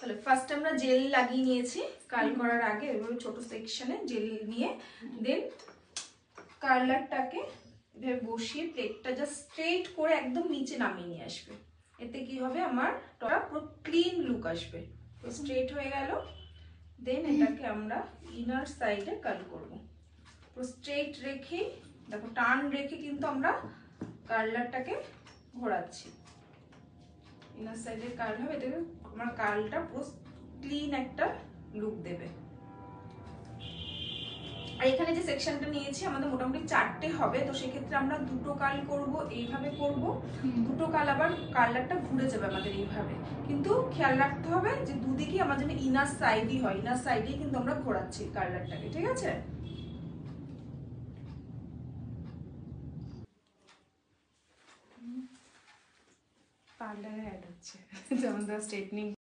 তাহলে ফার্স্ট আমরা জেল লাগিয়ে নিয়েছি কার্ল করার আগে, এভাবে ছোট সেকশনে জেল নিয়ে দেন কার্লারটাকে এভাবে বসিয়ে প্লেটটা জাস্ট স্ট্রেট করে একদম নিচে নামিয়ে নিয়ে আসবে। এতে কি হবে, আমার টপটা পুরো ক্লিন লুক আসবে। তো স্ট্রেট হয়ে গেল। দেন এটাকে আমরা ইনার সাইডে কার্ল করব। পুরো স্ট্রেট রেখে দেখো, টান রেখে কিন্তু আমরা কার্লারটাকে ঘোরাচ্ছি। ইনার সাইডে কার্ল হবে, এটাকে আমার কার্লটা পুরো ক্লিন একটা লুক দেবে। আর এখানে যে সেকশনটা নিয়েছি আমাদের মোটামুটি 4টে হবে, তো সেক্ষেত্রে আমরা দুটো কার্ল করব, এইভাবে করব। দুটো কার্ল আবার কার্লারটা ঘুরে যাবে আমাদের এইভাবে, কিন্তু খেয়াল রাখতে হবে যে দুদিকে আমার যেন ইনার সাইডই হয়, ইনার সাইডেই কিন্তু আমরা ঘোরাচ্ছি কার্লারটাকে, ঠিক আছে? পার্লারে অ্যাড হচ্ছে যেমন স্ট্রেটনিং